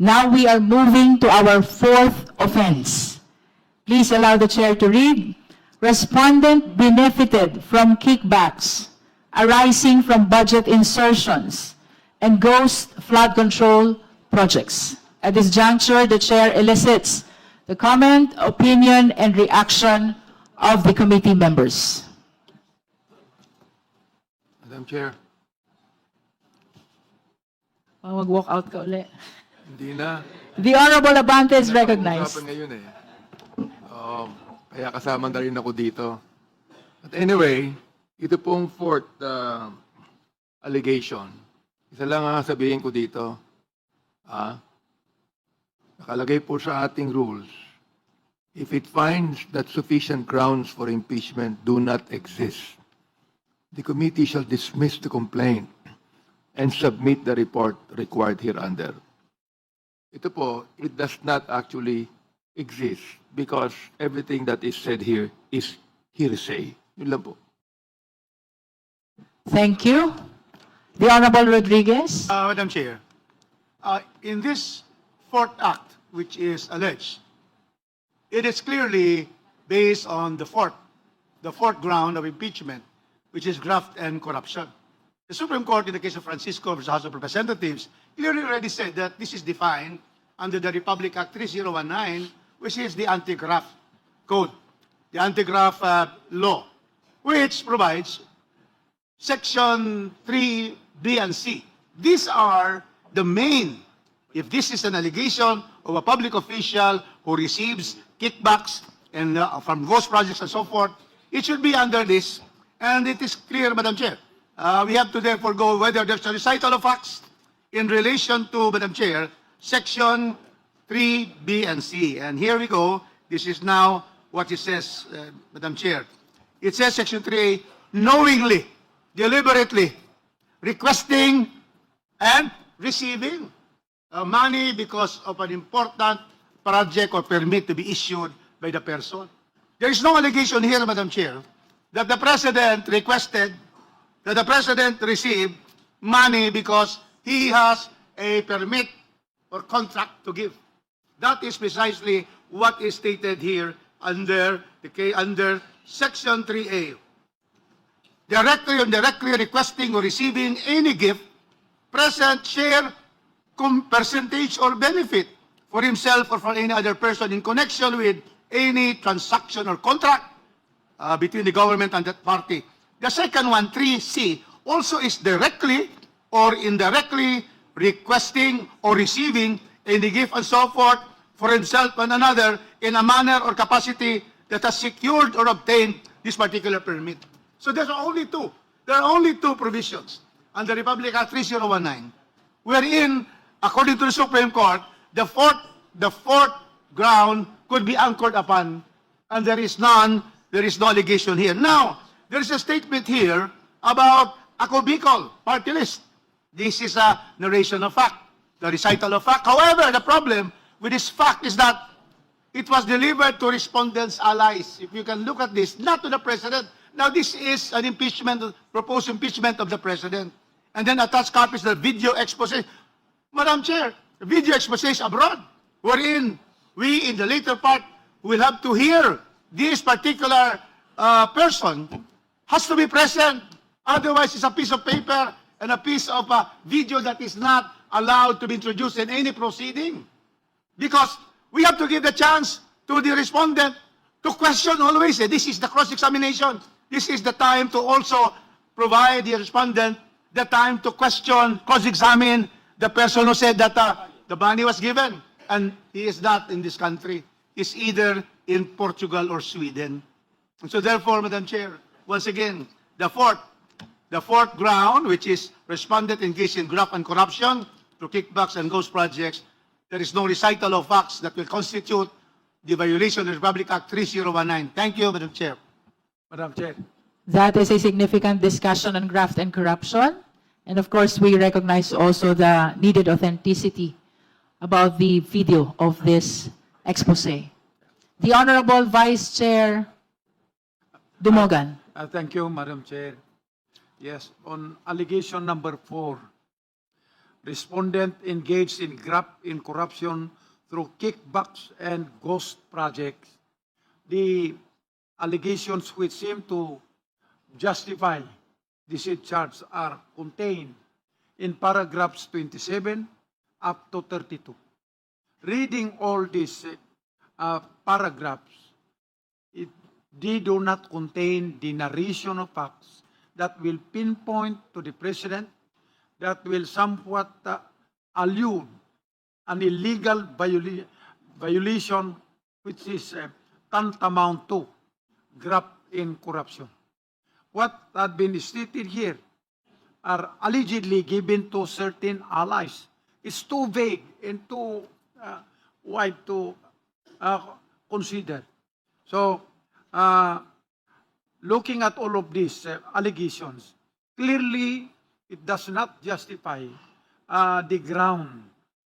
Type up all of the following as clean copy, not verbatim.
Now we are moving to our fourth offense. Please allow the chair to read. Respondent benefited from kickbacks arising from budget insertions and ghost flood control projects. At this juncture, the chair elicits the comment, opinion, and reaction of the committee members. Madam Chair, Mag-walk out ka uli. hindi na. The Honorable Abante is recognized. Usapan ngayon eh. Kaya kasama na rin ako dito. But anyway, ito pong fourth allegation. Isa lang ang sabihin ko dito. Nakalagay po sa ating rules. If it finds that sufficient grounds for impeachment do not exist, the committee shall dismiss the complaint and submit the report required hereunder. Ito po, it does not actually exist because everything that is said here is hearsay. Yun lang po. Thank you. The Honorable Rodriguez. Madam Chair, in this fourth act, which is alleged, it is clearly based on the fourth ground of impeachment, which is graft and corruption. The Supreme Court, in the case of Francisco versus House of Representatives, clearly already said that this is defined under the Republic Act 3019, which is the anti-graft code, the anti-graft law, which provides Section 3B and C. These are the main, if this is an allegation of a public official who receives kickbacks and from ghost projects and so forth, it should be under this. And it is clear, Madam Chair. We have to therefore go whether there's a recital of facts in relation to, Madam Chair, Section 3B and C. And here we go. This is now what it says, Madam Chair. It says Section 3A, knowingly, deliberately, requesting and receiving money because of an important project or permit to be issued by the person. There is no allegation here, Madam Chair, that the President requested, that the President received money because he has a permit or contract to give. That is precisely what is stated here under Section 3A. Directly or indirectly requesting or receiving any gift, present, share, percentage, or benefit for himself or for any other person in connection with any transaction or contract between the government and that party. The second one, 3C, also is directly or indirectly requesting or receiving any gift and so forth for himself and another in a manner or capacity that has secured or obtained this particular permit. So there are only two. There are only two provisions under Republic Act 3019, wherein, according to the Supreme Court, the fourth ground could be anchored upon, and there is no allegation here. Now, there is a statement here about a Bicol party list. This is a narration of fact, the recital of fact. However, the problem with this fact is that it was delivered to respondents' allies. If you can look at this, not to the President. Now, this is an impeachment, proposed impeachment of the President. And then attached copies of the video expose. Madam Chair, the video expose is abroad, wherein we, in the later part, will have to hear this particular person has to be present. Otherwise, it's a piece of paper and a piece of video that is not allowed to be introduced in any proceeding. Because we have to give the chance to the respondent to question always. This is the cross-examination. This is the time to also provide the respondent the time to question, cross-examine the person who said that the money was given. And he is not in this country. He's either in Portugal or Sweden. And so therefore, Madam Chair, once again, the fourth ground, which is respondent engaged in graft and corruption through kickbacks and ghost projects, there is no recital of facts that will constitute the violation of the Republic Act 3019. Thank you, Madam Chair. Madam Chair. That is a significant discussion on graft and corruption. And of course, we recognize also the needed authenticity about the video of this expose. The Honorable Vice Chair Dumogan. Thank you, Madam Chair. Yes, on allegation number 4, respondent engaged in graft in corruption through kickbacks and ghost projects. The allegations which seem to justify this charge are contained in paragraphs 27 up to 32. Reading all these paragraphs, they do not contain the narration of facts that will pinpoint to the President, that will somewhat allude an illegal violation which is tantamount to graft in corruption. What had been stated here are allegedly given to certain allies. It's too vague and too wide to consider. So, looking at all of these allegations, clearly it does not justify the ground,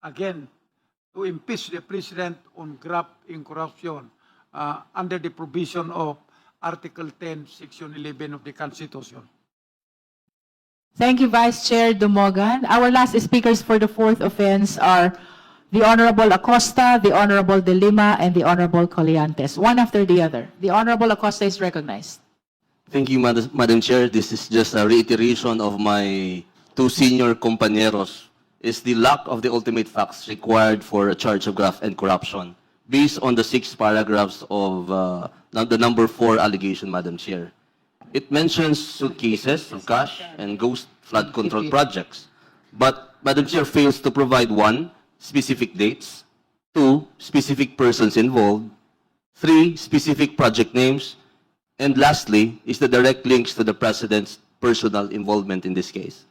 again, to impeach the President on graft in corruption under the provision of Article 10, Section 11 of the Constitution. Thank you, Vice Chair Dumogan. Our last speakers for the fourth offense are the Honorable Acosta, the Honorable De Lima, and the Honorable Colliantes, one after the other. The Honorable Acosta is recognized. Thank you, Madam Chair. This is just a reiteration of my two senior compañeros. Is the lack of the ultimate facts required for a charge of graft and corruption based on the 6 paragraphs of the number 4 allegation, Madam Chair. It mentions suitcases of cash and ghost flood control projects, but Madam Chair fails to provide 1, specific dates, 2, specific persons involved, 3, specific project names, and lastly is the direct links to the President's personal involvement in this case.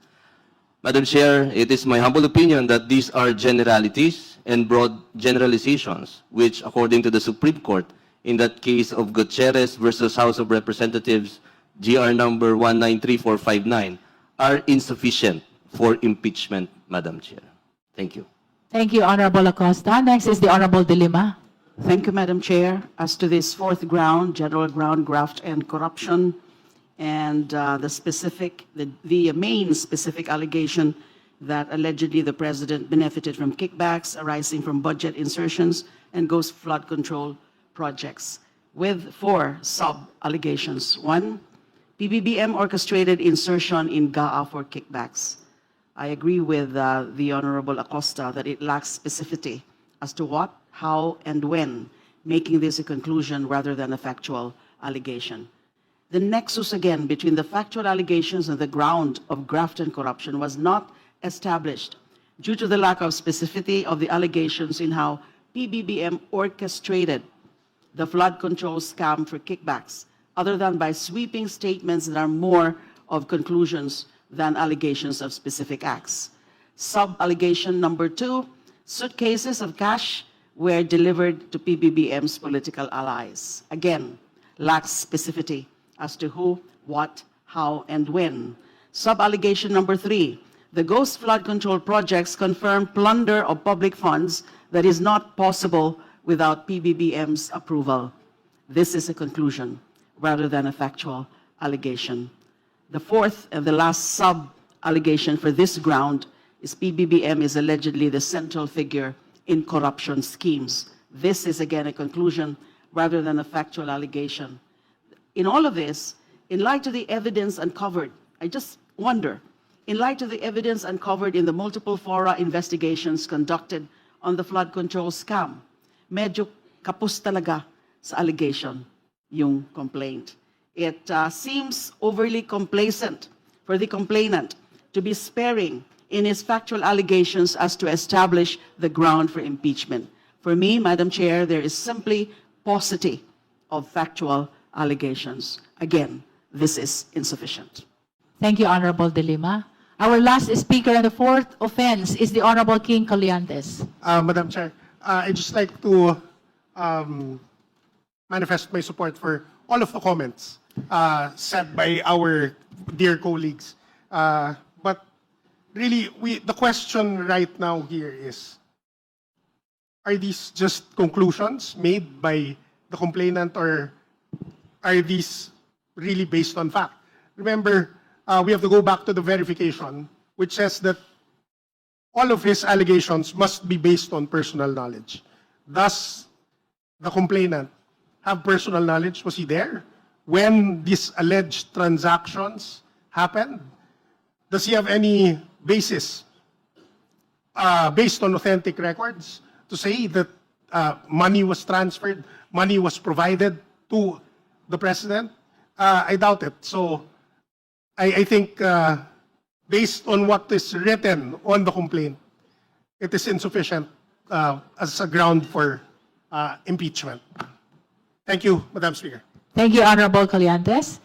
Madam Chair, it is my humble opinion that these are generalities and broad generalizations, which, according to the Supreme Court, in that case of Gutierrez versus House of Representatives, GR number 193459, are insufficient for impeachment, Madam Chair. Thank you. Thank you, Honorable Acosta. Next is the Honorable De Lima. Thank you, Madam Chair. As to this fourth ground, general ground, graft and corruption, and the main specific allegation that allegedly the President benefited from kickbacks arising from budget insertions and ghost flood control projects, with 4 sub-allegations. 1, PBBM orchestrated insertion in GAA for kickbacks. I agree with the Honorable Acosta that it lacks specificity as to what, how, and when, making this a conclusion rather than a factual allegation. The nexus, again, between the factual allegations and the ground of graft and corruption was not established due to the lack of specificity of the allegations in how PBBM orchestrated the flood control scam for kickbacks, other than by sweeping statements that are more of conclusions than allegations of specific acts. Sub-allegation number 2, suitcases of cash were delivered to PBBM's political allies. Again, lacks specificity as to who, what, how, and when. Sub-allegation number 3, the ghost flood control projects confirm plunder of public funds that is not possible without PBBM's approval. This is a conclusion rather than a factual allegation. The fourth and the last sub-allegation for this ground is PBBM is allegedly the central figure in corruption schemes. This is again a conclusion rather than a factual allegation. In all of this, in light of the evidence uncovered, I just wonder, in light of the evidence uncovered in the multiple fora investigations conducted on the flood control scam, medyo kapos talaga sa allegation yung complaint. It seems overly complacent for the complainant to be sparing in his factual allegations as to establish the ground for impeachment. For me, Madam Chair, there is simply paucity of factual allegations. Again, this is insufficient. Thank you, Honorable De Lima. Our last speaker on the fourth offense is the Honorable King Colliantes. Madam Chair, I'd just like to manifest my support for all of the comments said by our dear colleagues. But really, the question right now here is, are these just conclusions made by the complainant, or are these really based on fact? Remember, we have to go back to the verification, which says that all of his allegations must be based on personal knowledge. Does the complainant have personal knowledge? Was he there when these alleged transactions happened? Does he have any basis based on authentic records to say that money was transferred, money was provided to the president? I doubt it. So I think based on what is written on the complaint, it is insufficient as a ground for impeachment. Thank you, Madam Speaker. Thank you, Honorable Colliantes.